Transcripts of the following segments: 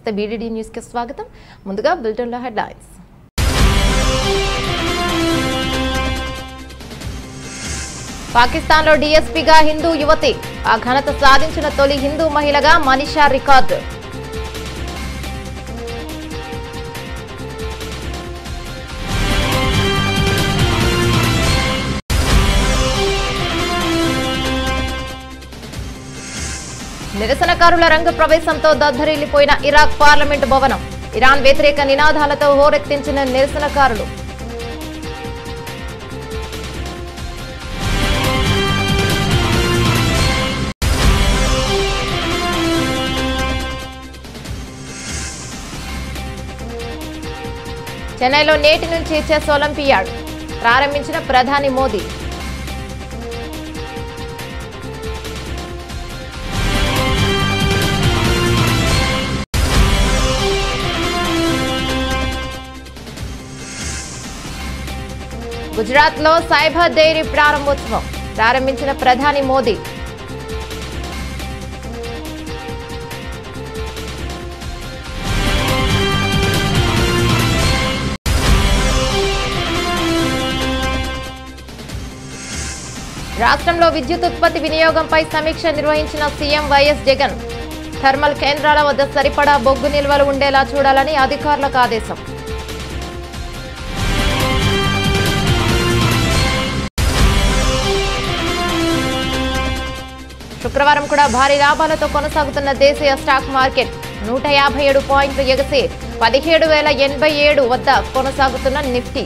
నమస్తే BDD news కి స్వాగతం. ముందుగా బులెటిన్ లో హెడ్లైన్స్. పాకిస్తాన్ లో డీఎస్పీగా హిందూ యువతి, ఆ ఘనత సాధించిన తొలి హిందూ మహిళగా మనీషా రికార్డు. నిరసనకారుల రంగ ప్రవేశంతో దద్దరిల్లిపోయిన ఇరాక్ పార్లమెంటు భవనం. ఇరాన్ వ్యతిరేక నినాదాలతో హోరెత్తించిన నిరసనకారులు. చెన్నైలో నేటి నుంచి చెస్ ఒలింపియాడ్ ప్రారంభించిన ప్రధాని మోదీ. గుజరాత్ లో సైబర్ డైరీ ప్రారంభోత్సవం ప్రారంభించిన ప్రధాని మోదీ. రాష్ట్రంలో విద్యుత్ ఉత్పత్తి వినియోగంపై సమీక్ష నిర్వహించిన సీఎం వైఎస్ జగన్. థర్మల్ కేంద్రాల వద్ద సరిపడా బొగ్గు నిల్వలు ఉండేలా చూడాలని అధికారులకు ఆదేశం. శుక్రవారం కూడా భారీ లాభాలతో కొనసాగుతున్న దేశీయ స్టాక్ మార్కెట్ 157 పాయింట్లు ఎగసి 17,087 వద్ద కొనసాగుతున్న నిఫ్టీ.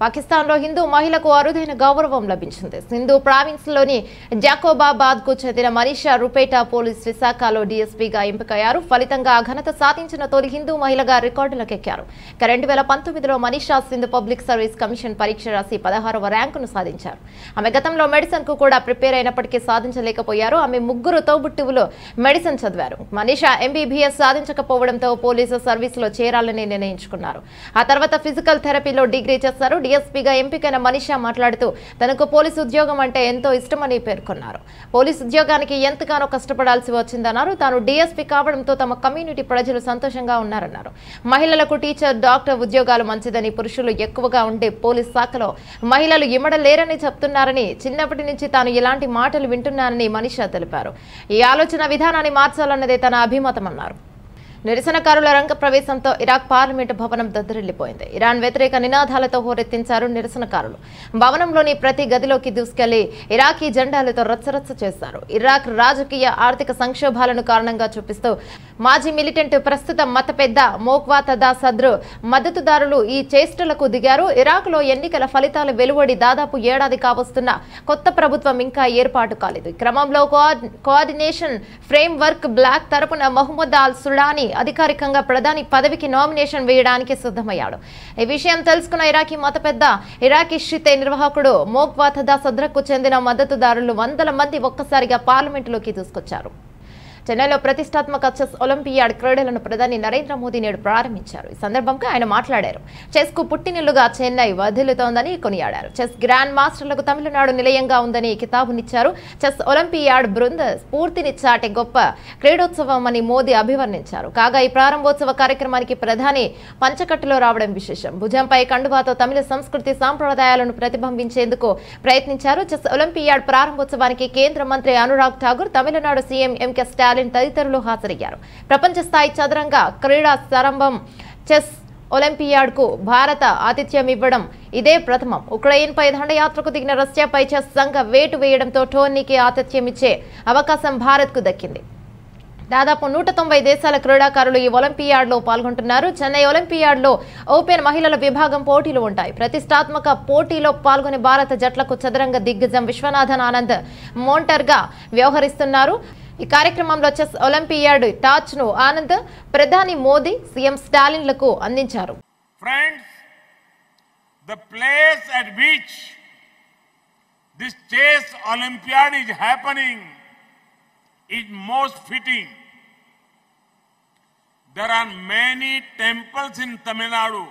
పాకిస్తాన్లో హిందూ మహిళకు అరుదైన గౌరవం లభించింది. సింధు ప్రావిన్స్ లోని జాకోబాబాద్ కు చెందిన మనీషా రుపేటా పోలీస్ విశాఖలో డీఎస్పీగా ఎంపికయ్యారు. ఫలితంగా ఘనత సాధించిన తొలి హిందూ మహిళగా రికార్డులకెక్కారు. 2019లో Manisha Sindh public service commission పరీక్ష రాసి 16వ ర్యాంకును సాధించారు. ఆమె గతంలో మెడిసిన్ కు కూడా ప్రిపేర్ అయినప్పటికీ సాధించలేకపోయారు. ఆమె ముగ్గురు తోబుట్టువులు మెడిసిన్ చదివారు. మనీషా ఎంబీబీఎస్ సాధించకపోవడంతో పోలీసు సర్వీసులో చేరాలని నిర్ణయించుకున్నారు. ఆ తర్వాత ఫిజికల్ థెరపీలో డిగ్రీ చేశారు. డీఎస్పీగా ఎంపికైన మనీషా మాట్లాడుతూ తనకు పోలీసు ఉద్యోగం అంటే ఎంతో ఇష్టమని పేర్కొన్నారు. పోలీసు ఉద్యోగానికి ఎంతగానో కష్టపడాల్సి వచ్చిందన్నారు. తాను డీఎస్పీ కావడంతో తమ కమ్యూనిటీ ప్రజలు సంతోషంగా ఉన్నారన్నారు. మహిళలకు టీచర్, డాక్టర్ ఉద్యోగాలు మంచిదని, పురుషులు ఎక్కువగా ఉండే పోలీస్ శాఖలో మహిళలు ఇమడలేరని చెప్తున్నారని, చిన్నప్పటి నుంచి తాను ఇలాంటి మాటలు వింటున్నానని మనీషా తెలిపారు. ఈ ఆలోచన విధానాన్ని మార్చాలన్నదే తన అభిమతమన్నారు. నిరసనకారుల రంగ ప్రవేశంతో ఇరాక్ పార్లమెంటు భవనం దద్దరిల్లిపోయింది. ఇరాన్ వ్యతిరేక నినాదాలతో హోరెత్తించారు నిరసనకారులు. భవనంలోని ప్రతి గదిలోకి దూసుకెళ్లి ఇరాకీ జెండాలతో రచ్చరచ్చ చేశారు. ఇరాక్ రాజకీయ ఆర్థిక సంక్షోభాలను కారణంగా చూపిస్తూ మాజీ మిలిటెంట్, ప్రస్తుత మత పెద్ద మోక్వాతదా సద్రు మద్దతుదారులు ఈ చేష్టలకు దిగారు. ఇరాక్లో ఎన్నికల ఫలితాలు వెలువడి దాదాపు ఏడాది కావస్తున్న కొత్త ప్రభుత్వం ఇంకా ఏర్పాటు కాలేదు. ఈ క్రమంలో కోఆర్డినేషన్ ఫ్రేమ్ వర్క్ బ్లాక్ తరపున మహమ్మద్ అల్ సుడానీ అధికారికంగా ప్రధాని పదవికి నామినేషన్ వేయడానికి సిద్ధమయ్యాడు. ఈ విషయం తెలుసుకున్న ఇరాకీ మత పెద్ద, ఇరాకీ షితే నిర్వాహకుడు మోక్వాతదా సద్రకు చెందిన మద్దతుదారులు 100 మంది ఒక్కసారిగా పార్లమెంటులోకి దూసుకొచ్చారు. చెన్నైలో ప్రతిష్టాత్మక చెస్ ఒలింపియాడ్ క్రీడలను ప్రధాని నరేంద్ర మోదీ నేడు ప్రారంభించారు. ఈ సందర్భంగా ఆయన మాట్లాడారు. చెస్ కు పుట్టినిల్లుగా చెన్నై వదిలుతోందని కొనియాడారు. చెస్ గ్రాండ్ మాస్టర్లకు తమిళనాడు నిలయంగా ఉందని కితాబునిచ్చారు. చెస్ ఒలింపియాడ్ బృంద స్ఫూర్తిని చాటే గొప్ప క్రీడోత్సవం అని మోదీ అభివర్ణించారు. కాగా ఈ ప్రారంభోత్సవ కార్యక్రమానికి ప్రధాని పంచకట్టులో రావడం విశేషం. భుజంపై కండువాతో తమిళ సంస్కృతి సాంప్రదాయాలను ప్రతిబింబించేందుకు ప్రయత్నించారు. చెస్ ఒలింపియాడ్ ప్రారంభోత్సవానికి కేంద్ర మంత్రి అనురాగ్ ఠాకూర్, తమిళనాడు సీఎం ఎంకే స్టాలిన్ తదితరులు హాజరయ్యారు. ప్రపంచ స్థాయి చదరంగ క్రీడా సరంభం చెస్ ఒలింపియాడ్ కు భారత ఆతిథ్యం ఇవ్వడం ఇదే ప్రథమం. ఉక్రెయిన్ పై దండయాత్రకు దిగిన రష్యాపై చెస్ సంఘ వేటు వేయడంతో టోర్నీకి ఆతిథ్యం ఇచ్చే అవకాశం భారత్ కు దక్కింది. దాదాపు 190 దేశాల క్రీడాకారులు ఈ ఒలింపియాడ్లో పాల్గొంటున్నారు. చెన్నై ఒలింపియాడ్లో ఓపెన్ మహిళల విభాగం పోటీలు ఉంటాయి. ప్రతిష్టాత్మక పోటీలో పాల్గొనే భారత జట్లకు చదరంగ దిగ్గజం విశ్వనాథన్ ఆనంద్ మోంటర్గా వ్యవహరిస్తున్నారు. ఈ కార్యక్రమంలో చెస్ ఒలింపియాడ్ టార్చ్ ను ఆనంద్ ప్రధాని మోదీ, సీఎం స్టాలిన్లకు అందించారు. Friends, the place at which this chess Olympiad is happening is most fitting. There are many temples in Tamil Nadu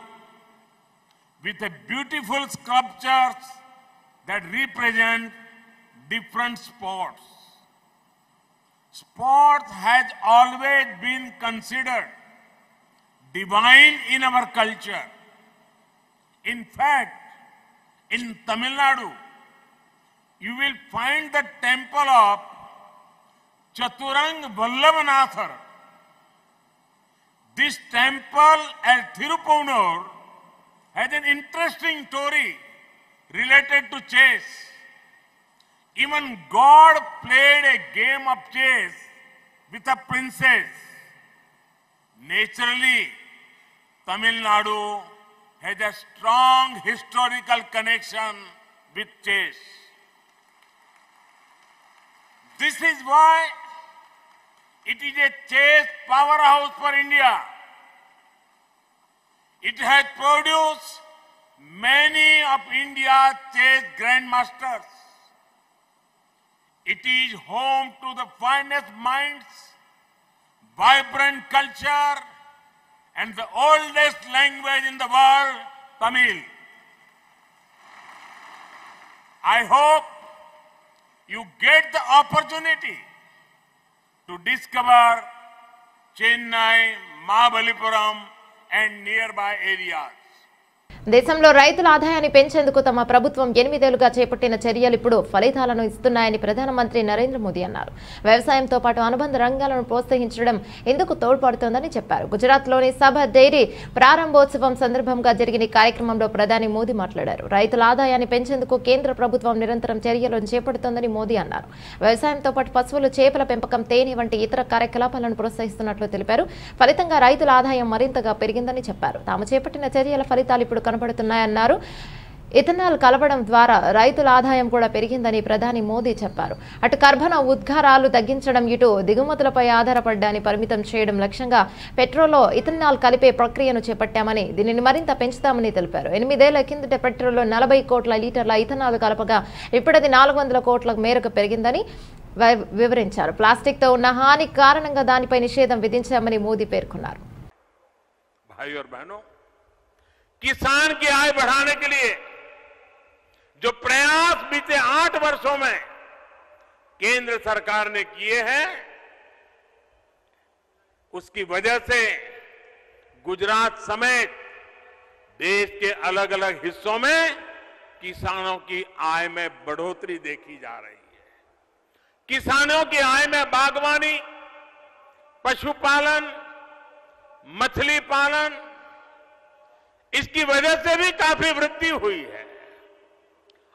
with a beautiful sculptures that represent different sports. Sports has always been considered divine in our culture. In fact, in Tamil Nadu, you will find the temple of Chaturang Vallabhanathar. This temple at Thirupavur has an interesting story related to chess. Even God played a game of chess with a princess. Naturally, Tamil Nadu has a strong historical connection with chess. This is why it is a chess powerhouse for India. It has produced many of India's chess grandmasters. It is home to the finest minds, vibrant culture, and the oldest language in the world, Tamil. I hope you get the opportunity to discover Chennai, Mahabalipuram, and nearby areas. దేశంలో రైతుల ఆదాయాన్ని పెంచేందుకు తమ ప్రభుత్వం 8 ఏళ్లుగా చేపట్టిన చర్యలు ఇప్పుడు ఫలితాలను ఇస్తున్నాయని ప్రధానమంత్రి నరేంద్ర మోదీ అన్నారు. వ్యవసాయంతో పాటు అనుబంధ రంగాలను ప్రోత్సహించడం ఇందుకు తోడ్పడుతోందని చెప్పారు. గుజరాత్లోని సభ డైరీ ప్రారంభోత్సవం సందర్భంగా జరిగిన కార్యక్రమంలో ప్రధాని మోదీ మాట్లాడారు. రైతుల ఆదాయాన్ని పెంచేందుకు కేంద్ర ప్రభుత్వం నిరంతరం చర్యలను చేపడుతోందని మోదీ అన్నారు. వ్యవసాయంతో పాటు పశువులు, చేపల పెంపకం, తేనె వంటి ఇతర కార్యకలాపాలను ప్రోత్సహిస్తున్నట్లు తెలిపారు. ఫలితంగా రైతుల ఆదాయం మరింతగా పెరిగిందని చెప్పారు. తాము చేపట్టిన చర్యల ఫలితాలు ఇప్పుడు కనబడుతున్నాయన్నారు. ఇథనాల్ కలపడం ద్వారా రైతుల ఆదాయం కూడా పెరిగిందని ప్రధాని మోదీ చెప్పారు. అటు కర్బన ఉద్గారాలు తగ్గించడం, ఇటు దిగుమతులపై ఆధారపడ్డాన్ని పరిమితం చేయడం లక్ష్యంగా పెట్రోల్లో ఇథనాల్ కలిపే ప్రక్రియను చేపట్టామని, దీనిని మరింత పెంచుతామని తెలిపారు. 8 ఏళ్ల కిందట పెట్రోల్లో 40 కోట్ల లీటర్ల ఇథనాల్ కలపగా ఇప్పుడది 400 కోట్ల మేరకు పెరిగిందని వివరించారు. ప్లాస్టిక్ తో ఉన్న హాని కారణంగా దానిపై నిషేధం విధించామని మోదీ పేర్కొన్నారు. किसान की आय बढ़ाने के लिए जो प्रयास बीते 8 वर्षों में केंद्र सरकार ने किए हैं, उसकी वजह से गुजरात समेत देश के अलग अलग हिस्सों में किसानों की आय में बढ़ोतरी देखी जा रही है. किसानों की आय में बागवानी, पशुपालन, मछली पालन, इसकी वजह से भी काफी वृद्धि हुई है.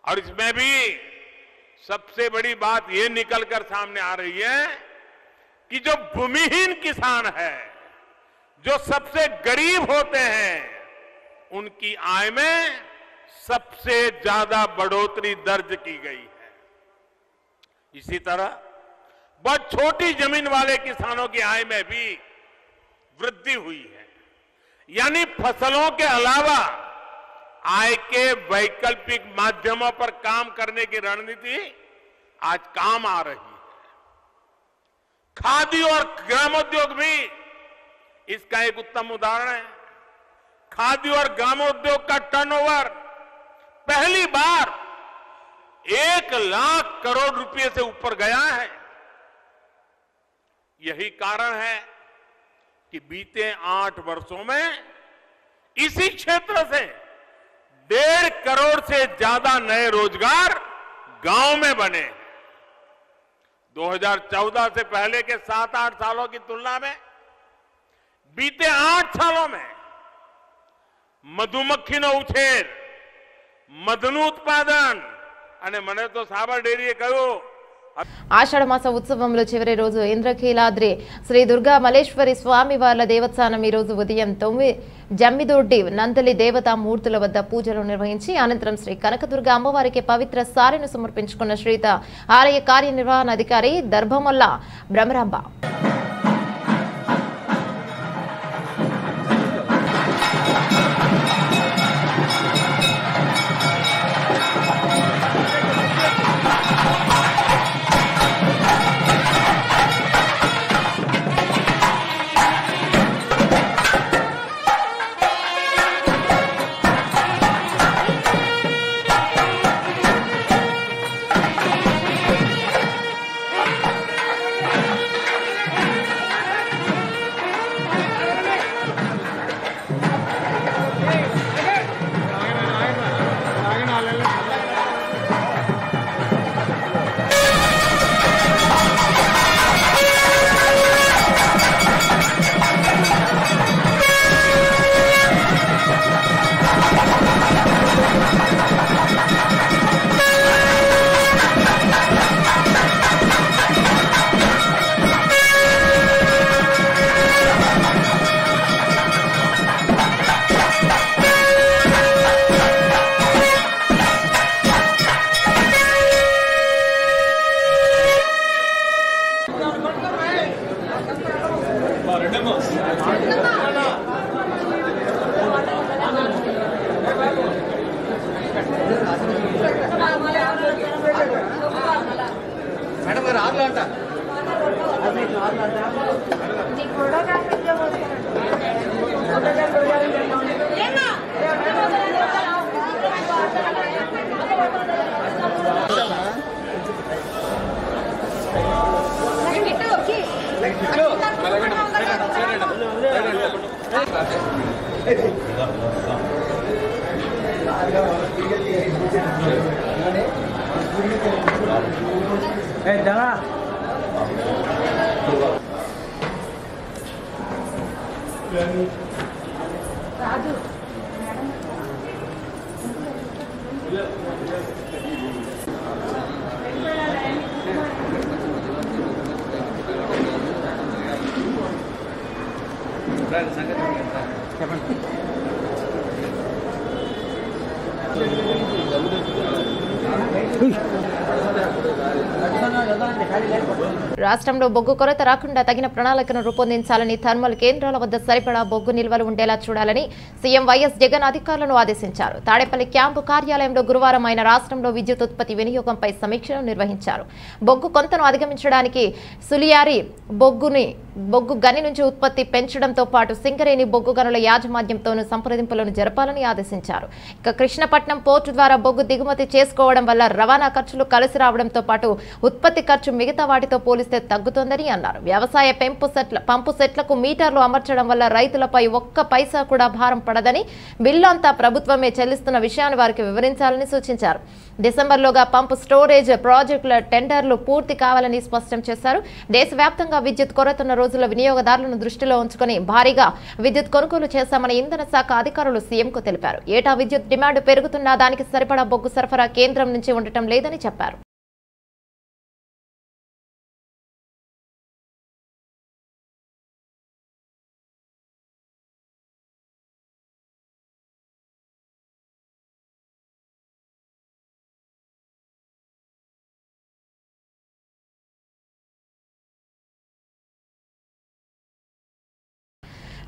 और इसमें भी सबसे बड़ी बात ये निकलकर सामने आ रही है कि जो भूमिहीन किसान है, जो सबसे गरीब होते हैं, उनकी आय में सबसे ज्यादा बढ़ोतरी दर्ज की गई है. इसी तरह बहुत छोटी जमीन वाले किसानों की आय में भी वृद्धि हुई है. यानी फसलों के अलावा आय के वैकल्पिक माध्यमों पर काम करने की रणनीति आज काम आ रही है. खादी और ग्रामोद्योग भी इसका एक उत्तम उदाहरण है. खादी और ग्रामोद्योग का टर्नओवर पहली बार 1 लाख करोड़ रुपए से ऊपर गया है. यही कारण है कि बीते 8 वर्षों में इसी क्षेत्र से 1.5 करोड़ से ज्यादा नए रोजगार गांव में बने. 2014 से पहले के 7-8 सालों की तुलना में बीते 8 सालों में મધુમક્ખીનો ઉછેર, મધનું ઉત્પાદન અને મને તો સાબર ડેરીએ કહ્યું ఆషాఢమాస ఉత్సవంలో చివరి రోజు ఇంద్రకీలాద్రి శ్రీ దుర్గా మల్లేశ్వరి స్వామి వార్ల దేవస్థానం ఈ రోజు ఉదయం 9 జమ్మిదొడ్డి నందలి దేవతా మూర్తుల వద్ద పూజలు నిర్వహించి అనంతరం శ్రీ కనకదుర్గ అమ్మవారికి పవిత్ర సారెను సమర్పించుకున్న శ్రీత ఆలయ కార్యనిర్వహణాధికారి దర్భమల్ల బ్రహ్మరాంబ. రాష్ట్రంలో బొగ్గు కొరత రాకుండా తగిన ప్రణాళికను రూపొందించాలని థర్మల్ కేంద్రాల వద్ద సరిపడా బొగ్గు నిల్వలు ఉండేలా చూడాలని సీఎం వైఎస్ జగన్ అధికారులను ఆదేశించారు. తాడేపల్లి క్యాంపు కార్యాలయంలో గురువారం ఆయన రాష్ట్రంలో విద్యుత్ ఉత్పత్తి వినియోగంపై సమీక్షను నిర్వహించారు. బొగ్గు కొంతను అధిగమించడానికి సులియారి బొగ్గు గని నుంచి ఉత్పత్తి పెంచడంతో పాటు సింగరేణి బొగ్గు గనుల యాజమాన్యంతోనూ సంప్రదింపులను జరపాలని ఆదేశించారు. ఇక కృష్ణపట్నం పోర్టు ద్వారా బొగ్గు దిగుమతి చేసుకోవడం వల్ల రవాణా ఖర్చులు కలిసి రావడంతో పాటు ఉత్పత్తి ఖర్చు మిగతా వాటితో పోలిస్తే తగ్గుతోందని అన్నారు. వ్యవసాయ పంపు సెట్లకు మీటర్లు అమర్చడం వల్ల రైతులపై ఒక్క పైసా కూడా భారం పడదని, బిల్లు అంతా ప్రభుత్వమే చెల్లిస్తున్న విషయాన్ని వారికి వివరించాలని సూచించారు. డిసెంబర్లోగా పంపు స్టోరేజ్ ప్రాజెక్టుల టెండర్లు పూర్తి కావాలని స్పష్టం చేశారు. దేశవ్యాప్తంగా విద్యుత్ కొరతున్న రోజుల్లో వినియోగదారులను దృష్టిలో ఉంచుకుని భారీగా విద్యుత్ కొనుగోలు చేశామని ఇంధన శాఖ అధికారులు సీఎంకు తెలిపారు. ఏటా విద్యుత్ డిమాండ్ పెరుగుతున్నా దానికి సరిపడా బొగ్గు సరఫరా కేంద్రం నుంచి ఉండటం లేదని చెప్పారు.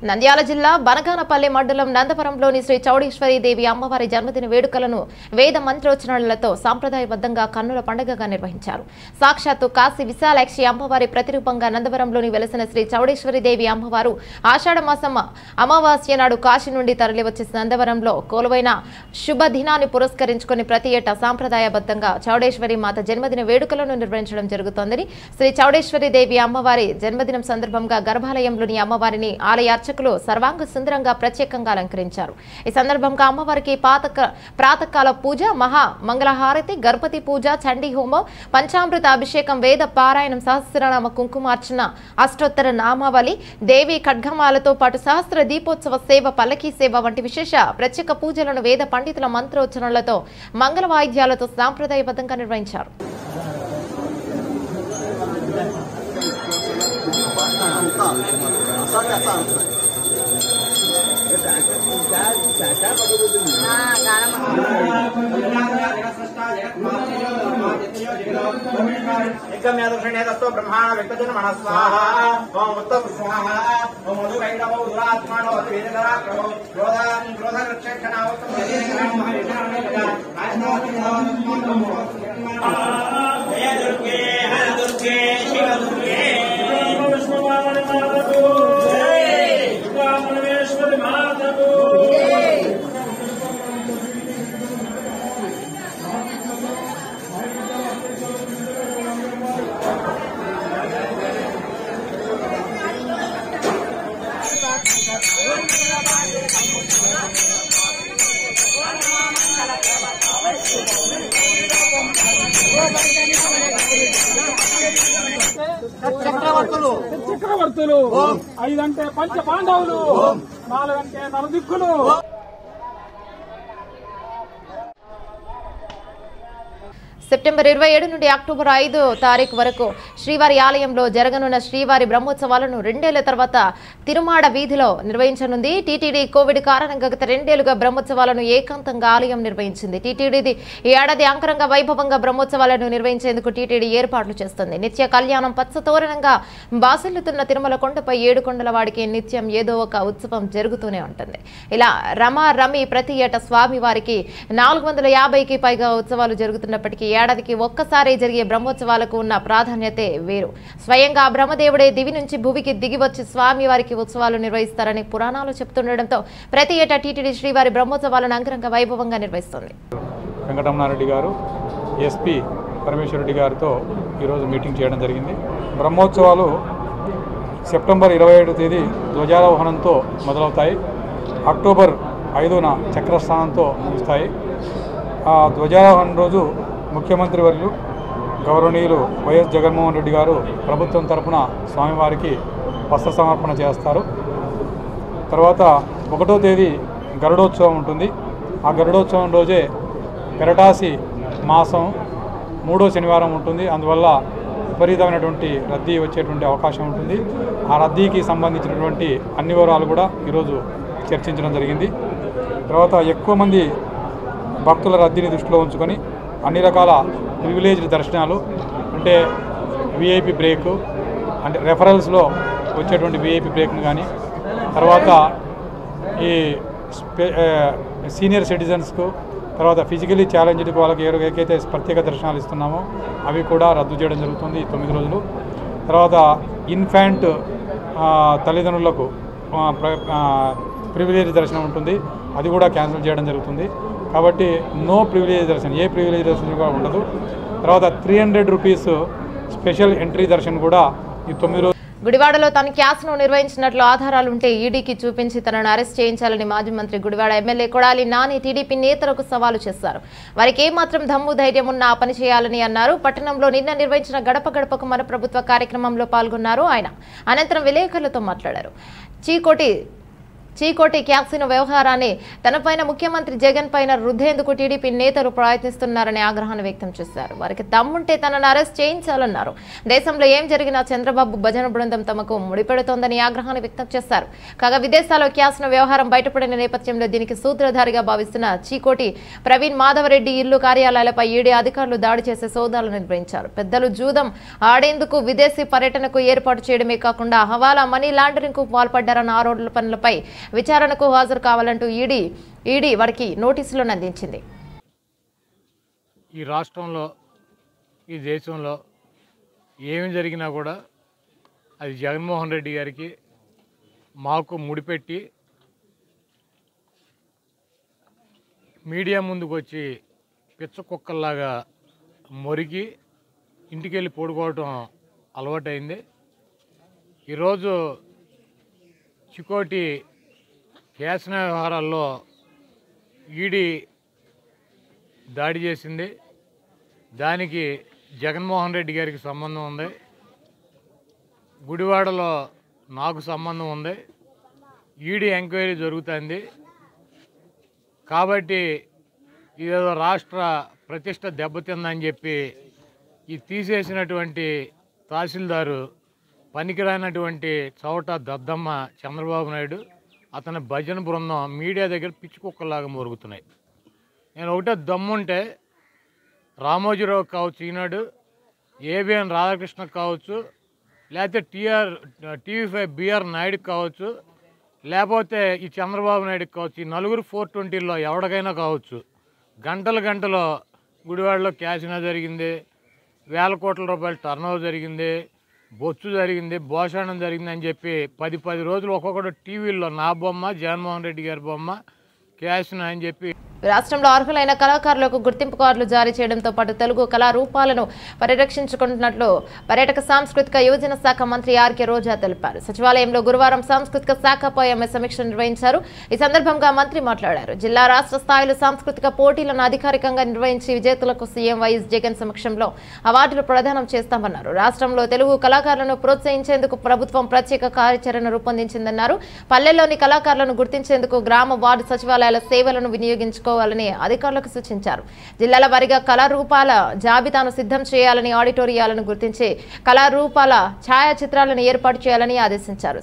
నంద్యాల జిల్లా బనగానపల్లి మండలం నందవరంలోని శ్రీ చౌడేశ్వరీదేవి అమ్మవారి జన్మదిన వేడుకలను వేద మంత్రోచ్చరణలతో సాంప్రదాయబద్ధంగా కన్నుల పండుగగా నిర్వహించారు. సాక్షాత్తు కాశీ విశాలాక్షి అమ్మవారి ప్రతిరూపంగా నందవరంలోని వెలసిన శ్రీ చౌడేశ్వరీదేవి అమ్మవారు ఆషాఢ మాసం అమావాస్య నాడు కాశీ నుండి తరలివచ్చి నందవరంలో కొలువైన శుభదినాన్ని పురస్కరించుకుని ప్రతి ఏటా సాంప్రదాయబద్ధంగా చౌడేశ్వరి మాత జన్మదిన వేడుకలను నిర్వహించడం జరుగుతోందని శ్రీ చౌడేశ్వరీదేవి అమ్మవారి జన్మదినం సందర్భంగా గర్భాలయంలోని అమ్మవారిని ఆలయ అర్చకులు సర్వాంగ సుందరంగా ప్రత్యేకంగా అలంకరించారు. ఈ సందర్భంగా అమ్మవారికి ప్రాతకాల పూజ, మహా మంగళహారతి, గణపతి పూజ, చండీ హోమం, పంచామృత అభిషేకం, వేద పారాయణం, సహస్రనామ కుంకుమార్చన, అష్టోత్తర నామావళి, దేవి ఖడ్గమాలతో పాటు సహస్ర దీపోత్సవ సేవ, పల్లకీ సేవ వంటి విశేష ప్రత్యేక పూజలను వేద పండితుల మంత్రోచ్చరణలతో మంగళ వాయిద్యాలతో సాంప్రదాయబద్ధంగా నిర్వహించారు. చక్రవర్తులు, 5 అంటే పంచ పాండవులు, 4 అంటే నరదిక్కులు. సెప్టెంబర్ 27 నుండి అక్టోబర్ 5 తారీఖు వరకు శ్రీవారి ఆలయంలో జరగనున్న శ్రీవారి బ్రహ్మోత్సవాలను 2 ఏళ్ల తర్వాత తిరుమాడ వీధిలో నిర్వహించనుంది. టీటీడీ కోవిడ్ కారణంగా గత 2 ఏళ్లుగా బ్రహ్మోత్సవాలను ఏకాంతంగా ఆలయం నిర్వహించింది. టీటీడీది ఈ ఏడాది అంగరంగ వైభవంగా బ్రహ్మోత్సవాలను నిర్వహించేందుకు టీటీడీ ఏర్పాట్లు చేస్తుంది. నిత్య కళ్యాణం పచ్చతోరణంగా బాసిల్లుతున్న తిరుమల కొండపై 7 కొండల వాడికి నిత్యం ఏదో ఒక ఉత్సవం జరుగుతూనే ఉంటుంది. ఇలా రమి ప్రతి ఏటా స్వామి వారికి 450కి పైగా ఉత్సవాలు జరుగుతున్నప్పటికీ ఏడాదికి ఒక్కసారి జరిగే బ్రహ్మోత్సవాలకు ఉన్న ప్రాధాన్యతే వేరు. స్వయంగా బ్రహ్మదేవుడే దివి నుంచి భూమికి దిగి వచ్చి స్వామి వారికి ఉత్సవాలు నిర్వహిస్తారని పురాణాలు చెప్తుండటంతో ప్రతి ఏటా టీటీడీ శ్రీవారి బ్రహ్మోత్సవాలను అంగరంగ వైభవంగా నిర్వహిస్తుంది. వెంకటరమణారెడ్డి గారు ఎస్పీ పరమేశ్వరరెడ్డి గారితో ఈరోజు మీటింగ్ చేయడం జరిగింది. బ్రహ్మోత్సవాలు సెప్టెంబర్ 27 తేదీ ధ్వజారోహణంతో మొదలవుతాయి. అక్టోబర్ 5న చక్రస్నానంతో ముగుస్తాయి. ఆ ధ్వజారోహణ రోజు ముఖ్యమంత్రి వర్యులు గౌరవనీయులు వైఎస్ జగన్మోహన్ రెడ్డి గారు ప్రభుత్వం తరపున స్వామివారికి వస్త్ర సమర్పణ చేస్తారు. తర్వాత 1వ తేదీ గరుడోత్సవం ఉంటుంది. ఆ గరుడోత్సవం రోజే పెరటాసి మాసం 3వ శనివారం ఉంటుంది. అందువల్ల విపరీతమైనటువంటి రద్దీ వచ్చేటువంటి అవకాశం ఉంటుంది. ఆ రద్దీకి సంబంధించినటువంటి అన్ని వివరాలు కూడా ఈరోజు చర్చించడం జరిగింది. తర్వాత ఎక్కువ మంది భక్తుల రద్దీని దృష్టిలో ఉంచుకొని అన్ని రకాల ప్రివిలేజ్డ్ దర్శనాలు అంటే విఐపి బ్రేకు అంటే రెఫరల్స్లో వచ్చేటువంటి విఐపి బ్రేక్ను కానీ తర్వాత ఈ సీనియర్ సిటిజన్స్కు తర్వాత ఫిజికలీ ఛాలెంజ్డ్కి వాళ్ళకి ఏకైతే ప్రత్యేక దర్శనాలు ఇస్తున్నామో అవి కూడా రద్దు చేయడం జరుగుతుంది 9 రోజులు. తర్వాత ఇన్ఫాంట్ తల్లిదండ్రులకు ప్రివిలేజ్ దర్శనం ఉంటుంది, అది కూడా క్యాన్సిల్ చేయడం జరుగుతుంది. కాబట్టి నో ప్రివిలేజ్ దర్శనం, ఏ ప్రివిలేజ్ దర్శనం కూడా ఉండదు. తర్వాత 300 రూపీస్ స్పెషల్ ఎంట్రీ దర్శనం కూడా ఈ 9 రోజులు. గుడివాడలో తన క్యాస్ను నిర్వహించినట్లు ఆధారాలుంటే ఈడీకి చూపించి తనను అరెస్ట్ చేయించాలని మాజీ మంత్రి గుడివాడ ఎమ్మెల్యే కొడాలి నాని టీడీపీ నేతలకు సవాలు చేశారు. వారికి ఏమాత్రం దమ్ము ధైర్యం ఉన్నా పని చేయాలని అన్నారు. పట్టణంలో నిన్న నిర్వహించిన గడప గడపకు మన ప్రభుత్వ కార్యక్రమంలో పాల్గొన్నారు ఆయన. అనంతరం విలేకరులతో మాట్లాడారు. చీకోటి క్యాసినో వ్యవహారాన్ని తనపైన ముఖ్యమంత్రి జగన్ పైన రుద్దేందుకు టీడీపీ నేతలు ప్రయత్నిస్తున్నారని ఆగ్రహాన్ని వ్యక్తం చేశారు. వారికి దమ్ముంటే తనను అరెస్ట్ చేయించాలన్నారు. దేశంలో ఏం జరిగినా చంద్రబాబు భజన బృందం తమకు ముడిపెడుతోందని ఆగ్రహాన్ని వ్యక్తం చేశారు. కాగా విదేశాల్లో క్యాసినో వ్యవహారం బయటపడిన నేపథ్యంలో దీనికి సూత్రధారిగా భావిస్తున్న చీకోటి ప్రవీణ్ మాధవరెడ్డి ఇల్లు కార్యాలయాలపై ఈడీ అధికారులు దాడి చేసే సోదాలు నిర్వహించారు. పెద్దలు జూదం ఆడేందుకు విదేశీ పర్యటనకు ఏర్పాటు చేయడమే కాకుండా హవాలా మనీ లాండరింగ్ కు పాల్పడ్డారన్న ఆరోపణలపై విచారణకు హాజరు కావాలంటూ ఈడీ వారికి నోటీసులను అందించింది. ఈ రాష్ట్రంలో ఈ దేశంలో ఏమి జరిగినా కూడా అది జగన్మోహన్ రెడ్డి గారికి మాకు ముడిపెట్టి మీడియా ముందుకు వచ్చి పిచ్చ కుక్కల్లాగా మొరికి ఇంటికెళ్ళి పడుకోవటం అలవాటైంది. ఈరోజు చికోటి క్యాసినో వ్యవహారాల్లో ఈడీ దాడి చేసింది. దానికి జగన్మోహన్ రెడ్డి గారికి సంబంధం ఉంది, గుడివాడలో నాకు సంబంధం ఉంది. ఈడీ ఎంక్వైరీ జరుగుతుంది కాబట్టి ఇదేదో రాష్ట్ర ప్రతిష్ట దెబ్బతిందని చెప్పి ఈ తీసేసినటువంటి తహసీల్దారు పనికిరానటువంటి చవట దద్దమ్మ చంద్రబాబు నాయుడు అతని భజన బృందం మీడియా దగ్గర పిచ్చి కుక్కలాగా మొరుగుతున్నాయి. నేను ఒకటే దమ్ముంటే రామోజీరావు కావచ్చు, ఈనాడు ఏబిఎన్ రాధాకృష్ణ కావచ్చు, లేకపోతే టీవీ5 బిఆర్ నాయుడు కావచ్చు, లేకపోతే ఈ చంద్రబాబు నాయుడుకి కావచ్చు, ఈ నలుగురు 420లో ఎవరికైనా కావచ్చు. గంటలు గుడివాడలో క్యాసినో జరిగింది, వేల కోట్ల రూపాయల టర్నోవర్ జరిగింది, బొచ్చు జరిగింది, భోషణం జరిగింది అని చెప్పి 10 రోజులు ఒక్కొక్కటి టీవీల్లో నా బొమ్మ, జగన్మోహన్ రెడ్డి గారి బొమ్మ, క్యాసినో అని చెప్పి రాష్ట్రంలో అర్హులైన కళాకారులకు గుర్తింపు కార్డులు జారీ చేయడంతో పాటు తెలుగు కళారూపాలను పరిరక్షించుకుంటున్నట్లు పర్యాటక సాంస్కృతిక యువజన శాఖ మంత్రి ఆర్కే రోజా తెలిపారు. సచివాలయంలో గురువారం సాంస్కృతిక శాఖపై ఆమె సమీక్ష నిర్వహించారు. ఈ సందర్భంగా మంత్రి మాట్లాడారు. జిల్లా రాష్ట్ర స్థాయిలో సాంస్కృతిక పోటీలను అధికారికంగా నిర్వహించి విజేతలకు సీఎం వైఎస్ జగన్ సమక్షంలో అవార్డులు ప్రదానం చేస్తామన్నారు. రాష్ట్రంలో తెలుగు కళాకారులను ప్రోత్సహించేందుకు ప్రభుత్వం ప్రత్యేక కార్యాచరణ రూపొందించిందన్నారు. పల్లెల్లోని కళాకారులను గుర్తించేందుకు గ్రామ వార్డు సచివాలయాల సేవలను వినియోగించుకోవాలి తీసుకోవాలని అధికారులకు సూచించారు. జిల్లాల వారీగా కళారూపాల జాబితాను సిద్ధం చేయాలని, ఆడిటోరియాలను గుర్తించి కళారూపాల ఛాయాచిత్రాలను ఏర్పాటు చేయాలని ఆదేశించారు.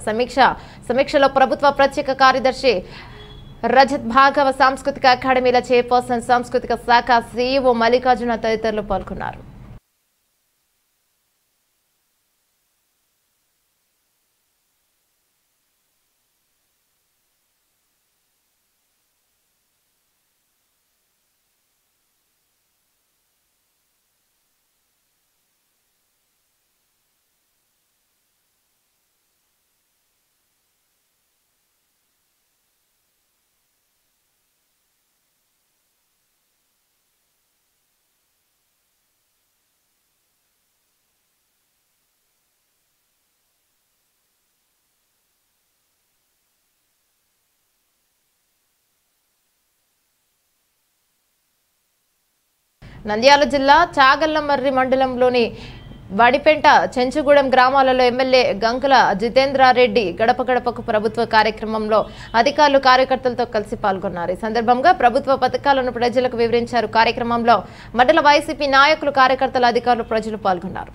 సమీక్షలో ప్రభుత్వ ప్రత్యేక కార్యదర్శి రజత్ భాగవ, సాంస్కృతిక అకాడమీల చైర్పర్సన్, సాంస్కృతిక శాఖ సీఈఓ మల్లికార్జున తదితరులు పాల్గొన్నారు. నంద్యాల జిల్లా చాగల్లమర్రి మండలంలోని వడిపెంట, చెంచుగూడెం గ్రామాలలో ఎమ్మెల్యే గంకుల జితేంద్రారెడ్డి గడప గడపకు ప్రభుత్వ కార్యక్రమంలో అధికారులు, కార్యకర్తలతో కలిసి పాల్గొన్నారు. ఈ సందర్భంగా ప్రభుత్వ పథకాలను ప్రజలకు వివరించారు. కార్యక్రమంలో మండల వైసీపీ నాయకులు, కార్యకర్తలు, అధికారులు, ప్రజలు పాల్గొన్నారు.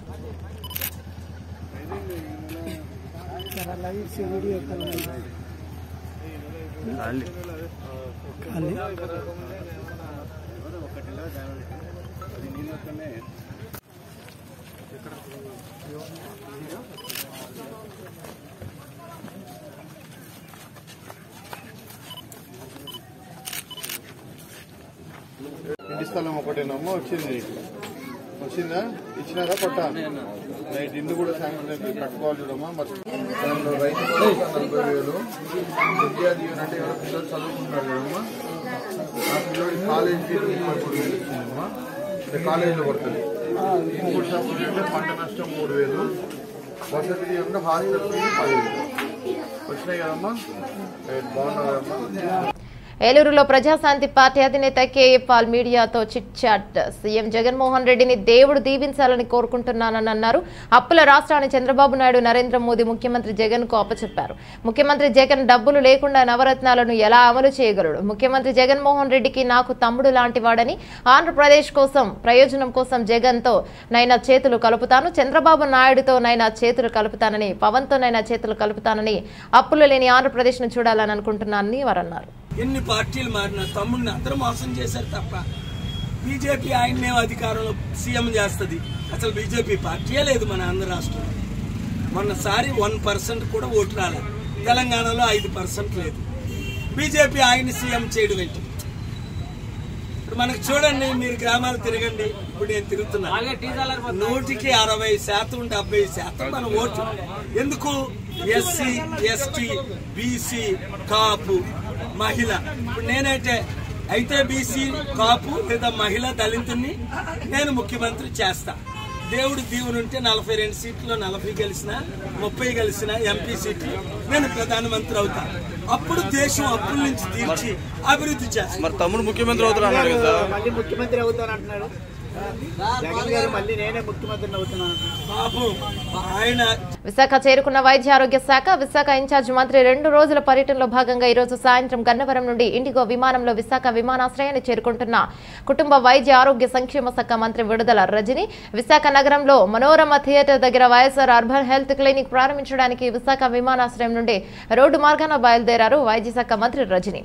ఇంటి స్థలం ఒకటేనమ్మా వచ్చిందా? ఇచ్చినారా పట్టా? నైట్ ఇల్లు కూడా శాంక్షన్ కట్టుకోవాలి చూడమ్మా. మరి దాంట్లో రైతు 40,000 విద్యా దీవెన అంటే ఎవరో పిల్లలు చదువుకుంటారు కదమ్మా. ఆ పిల్లడి కాలేజ్ ఫీజు 33,000 ఇచ్చిందమ్మా. కాలేజీలో పడుతుంది. ఇన్పుట్ సబ్సిడీ అంటే పంట నష్టం 3,000, వసతి దీవెన హాస్టల్ ఫీజు 10,000 వచ్చినాయి కదమ్మా. బాగున్నారమ్మా. ఏలూరులో ప్రజాశాంతి పార్టీ అధినేత కేఏ పాల్ మీడియాతో చిట్ చాట్. సీఎం జగన్మోహన్ రెడ్డిని దేవుడు దీవించాలని కోరుకుంటున్నానని అన్నారు. అప్పుల రాష్ట్రాన్ని చంద్రబాబు నాయుడు, నరేంద్ర మోదీ ముఖ్యమంత్రి జగన్ కు అప్పచెప్పారు. ముఖ్యమంత్రి జగన్ డబ్బులు లేకుండా నవరత్నాలను ఎలా అమలు చేయగలడు? ముఖ్యమంత్రి జగన్మోహన్ రెడ్డికి నాకు తమ్ముడు లాంటివాడని, ఆంధ్రప్రదేశ్ కోసం, ప్రయోజనం కోసం జగన్ తో నైనా చేతులు కలుపుతాను, చంద్రబాబు నాయుడుతో నైనా చేతులు కలుపుతానని, పవన్ తో నైనా చేతులు కలుపుతానని, అప్పులు లేని ఆంధ్రప్రదేశ్ ను చూడాలని అనుకుంటున్నానని వారు అన్నారు. ఎన్ని పార్టీలు మారినా తమ్ముడిని అందరూ మోసం చేశారు తప్ప బీజేపీ ఆయన్నే అధికారంలో సీఎం చేస్తుంది. అసలు బీజేపీ పార్టీయే లేదు మన ఆంధ్ర రాష్ట్రంలో. మొన్నసారి 1% కూడా ఓటు రాలేదు. తెలంగాణలో 5% లేదు. బీజేపీ ఆయన్ని సీఎం చేయడం ఏంటి? ఇప్పుడు మనకు చూడండి, మీరు గ్రామాలు తిరగండి. ఇప్పుడు నేను తిరుగుతున్నా, 100కి 60%, 70% మన ఓటు. ఎందుకు? ఎస్సీ, ఎస్టీ, బీసీ, కాపు, మహిళ. ఇప్పుడు నేనైతే బీసీ, కాపు లేదా మహిళ, దళితుని నేను ముఖ్యమంత్రి చేస్తా. దేవుడు దీవునుంటే 42 సీట్లు 40 గెలిచినా 30 గెలిచినా ఎంపీ సీట్లు నేను ప్రధానమంత్రి అవుతా. అప్పుడు దేశం అప్పుల నుంచి తీర్చి అభివృద్ధి చేస్తా. మరి తమ్ముడు ముఖ్యమంత్రి అవుతారు కదా, మళ్ళీ ముఖ్యమంత్రి అవుతానంటున్నాడు. విశాఖ చేరుకున్న వైద్య ఆరోగ్య శాఖ విశాఖ ఇన్ఛార్జ్ మంత్రి 2 రోజుల పర్యటనలో భాగంగా ఈ రోజు సాయంత్రం గన్నవరం నుండి ఇండిగో విమానంలో విశాఖ విమానాశ్రయాన్ని చేరుకుంటున్న కుటుంబ వైద్య ఆరోగ్య సంక్షేమ శాఖ మంత్రి విడుదల రజని విశాఖ నగరంలో మనోరమ థియేటర్ దగ్గర వైఎస్ఆర్ అర్బన్ హెల్త్ క్లినిక్ ప్రారంభించడానికి విశాఖ విమానాశ్రయం నుండి రోడ్డు మార్గాన బయలుదేరారు వైద్య శాఖ మంత్రి రజని.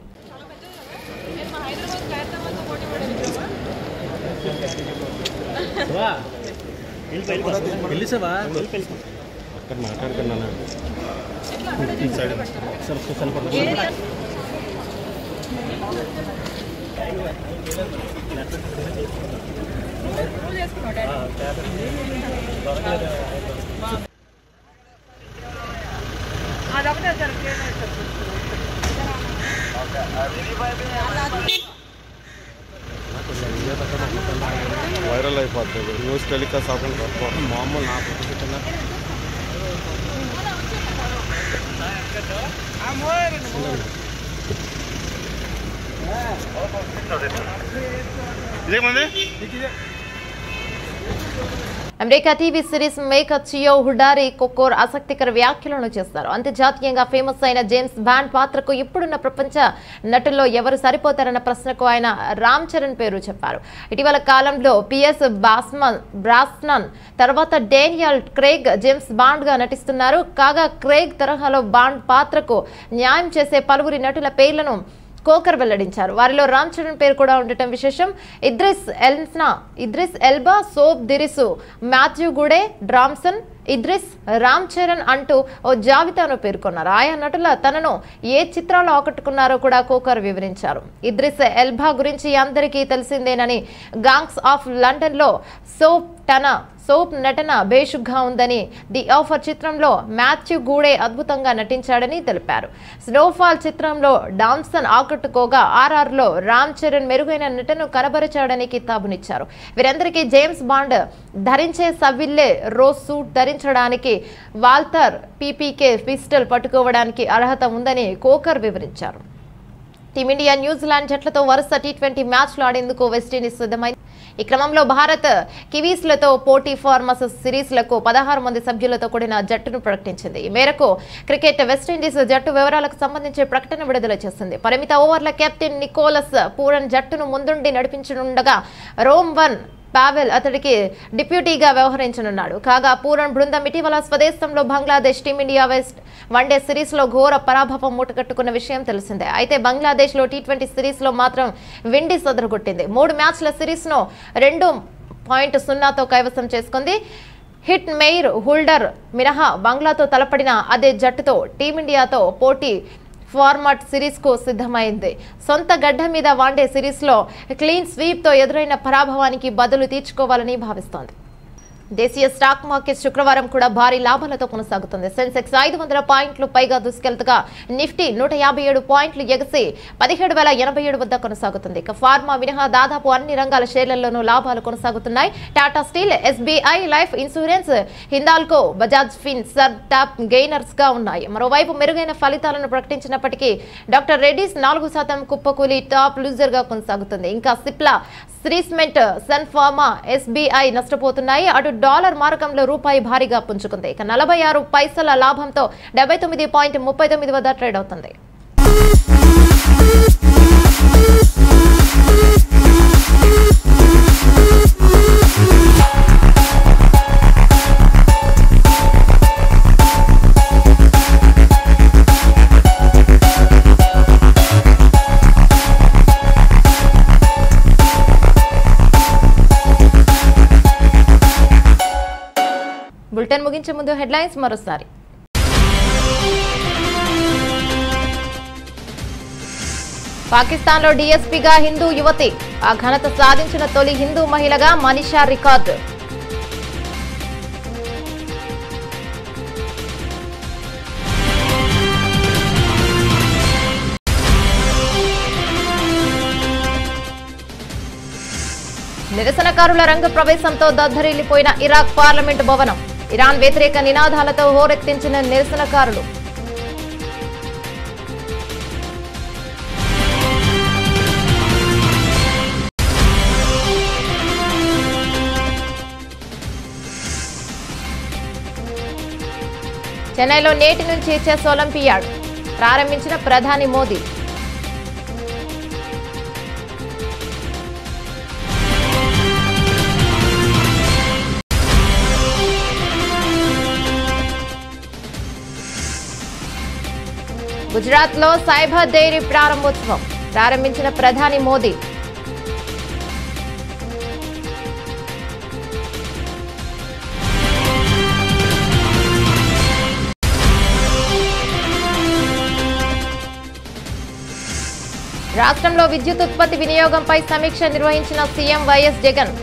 వైరల్ అయిపోతుంది న్యూస్ టెలికాస్ట్ అవ్వకుండా మామూలు నా ఇదే మంది అమెరికా టీవీ సిరీస్ మేక చియో హుడారి కొకోర్ ఆసక్తికర వ్యాఖ్యలను చేస్తారు. అంతర్జాతీయంగా ఫేమస్ అయిన జేమ్స్ బాండ్ పాత్రకు ఇప్పుడున్న ప్రపంచ నటుల్లో ఎవరు సరిపోతారన్న ప్రశ్నకు ఆయన రామ్ చరణ్ పేరు చెప్పారు. ఇటీవల కాలంలో పిఎస్ బ్రాస్నన్ తర్వాత డేనియల్ క్రేగ్ జేమ్స్ బాండ్ గా నటిస్తున్నారు. కాగా క్రేగ్ తరహాలో బాండ్ పాత్రకు న్యాయం చేసే పలువురి నటుల పేర్లను కోకర్ వెల్లడించారు. వారిలో రామ్ చరణ్ పేరు కూడా ఉండటం విశేషం. Idris Elba, Sope Dirisu, Matthew Goode, డ్రామ్సన్, ఇద్రిస్, రామ్ చరణ్ అంటూ ఓ జాబితాను పేర్కొన్నారు. ఆయా నటుల తనను ఏ చిత్రాలు ఆకట్టుకున్నారో కూడా కోకర్ వివరించారు. ఇద్రిస్ ఎల్బా గురించి అందరికీ తెలిసిందేనని, గాంగ్స్ ఆఫ్ లండన్ లో సోప్ నటన బేషుగ్గా ఉందని, ది ఆఫర్ చిత్రంలో మాథ్యూ గూడే అద్భుతంగా నటించాడని తెలిపారు. స్నోఫాల్ చిత్రంలో డామ్సన్ ఆకట్టుకోగా RR లో రామ్ చరణ్ మెరుగైన నటను కనబరిచాడని కితాబునిచ్చారు. వీరందరికీ జేమ్స్ బాండ్ ధరించే సవిల్లే రోజ్ సూట్ ధరించడానికి, వాల్టర్ PPK పిస్టల్ పట్టుకోవడానికి అర్హత ఉందని కోకర్ వివరించారు. టీమిండియా న్యూజిలాండ్ జట్లతో వరుస T20 మ్యాచ్లు ఆడేందుకు వెస్టిండీస్ సిద్ధమైంది. ఈ క్రమంలో భారత్ కివీస్లతో పోటీ ఫార్మస్ సిరీస్లకు 16 మంది సభ్యులతో కూడిన జట్టును ప్రకటించింది. ఈ మేరకు క్రికెట్ వెస్టిండీస్ జట్టు వివరాలకు సంబంధించి ప్రకటన విడుదల చేసింది. పరిమిత ఓవర్ల కెప్టెన్ నికోలస్ పూరన్ జట్టును ముందుండి నడిపించనుండగా రోమ్ పావెల్ అతడికి డిప్యూటీగా వ్యవహరించనున్నాడు. కాగా పూరన్ బృందం ఇటీవల స్వదేశంలో Bangladesh team India west one day series లో ఘోర పరాభవం మూటగట్టుకున్న విషయం తెలిసిందే. అయితే బంగ్లాదేశ్ లో T20 సిరీస్ లో మాత్రం విండీస్ అదరగొట్టింది. 3 మ్యాచ్ల సిరీస్ ను 2.0తో కైవసం చేసుకుంది. హిట్ మెయిర్ హుల్డర్ మినహా బంగ్లాతో తలపడిన అదే జట్టుతో టీమిండియాతో పోటీ ఫార్మాట్ సిరీస్ కు సిద్ధమైంది. సొంత గడ్డ మీద వన్డే సిరీస్ లో క్లీన్ స్వీప్ తో ఎదురైన పరాభవానికి బదులు తీర్చుకోవాలని భావిస్తోంది. దేశీయ స్టాక్ మార్కెట్ శుక్రవారం కూడా భారీ లాభాలతో కొనసాగుతుంది. సెన్సెక్స్ 500 పాయింట్లు పైగా దూసుకెళ్తగా నిఫ్టీ 157 పాయింట్లు ఎగసి 17,087 వద్ద కొనసాగుతుంది. ఇక ఫార్మా మినహా దాదాపు అన్ని రంగాల షేర్లలోనూ లాభాలు కొనసాగుతున్నాయి. Tata steel, SBI life insurance, Hindalco, Bajaj Finserv top gainers గా ఉన్నాయి. మరోవైపు మెరుగైన ఫలితాలను ప్రకటించినప్పటికీ డాక్టర్ రెడ్డీస్ 4% కుప్పకూలి టాప్ లూజర్ గా కొనసాగుతుంది. ఇంకా సిప్లా, శ్రీస్మెంట్, సన్ ఫార్మా, SBI నష్టపోతున్నాయి. అటు డాలర్ మారకంలో రూపాయి భారీగా పుంజుకుంది. ఇక 46 పైసల లాభంతో 79.39 వద్ద ట్రేడ్ అవుతుంది. బులెటిన్ ముగించే ముందు హెడ్లైన్స్ మరోసారి. పాకిస్తాన్లో DSPగా హిందూ యువతి, ఆ ఘనత సాధించిన తొలి హిందూ మహిళగా మనీషా రికార్డు. నిరసనకారుల రంగ ప్రవేశంతో దద్దరిల్లిపోయిన ఇరాక్ పార్లమెంటు భవనం, ఇరాన్ వ్యతిరేక నినాదాలతో హోరెత్తించిన నిరసనకారులు. చెన్నైలో నేటి నుంచి చెస్ ఒలింపియాడ్ ప్రారంభించిన ప్రధాని మోదీ. గుజరాత్ లో సైబర్ డైరీ ప్రారంభోత్సవం ప్రారంభించిన ప్రధాని మోదీ. రాష్ట్రంలో విద్యుత్ ఉత్పత్తి వినియోగంపై సమీక్ష నిర్వహించిన సీఎం వైఎస్ జగన్.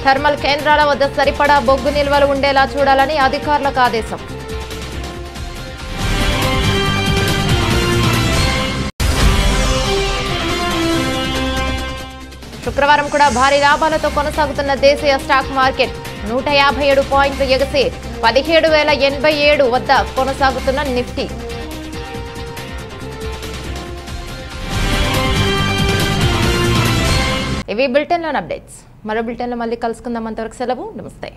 థర్మల్ కేంద్రాల వద్ద సరిపడా బొగ్గు నిల్వలు ఉండేలా చూడాలని అధికారులకు ఆదేశం. శుక్రవారం కూడా భారీ లాభాలతో కొనసాగుతున్న దేశీయ స్టాక్ మార్కెట్ 157 పాయింట్లు ఎగసి 17,087 వద్ద కొనసాగుతున్న నిఫ్టీ. ఇవి బులెటిన్లోని అప్డేట్స్. మరో బులెటిన్లో మళ్ళీ కలుసుకుందాం. అంతవరకు సెలవు. నమస్తే.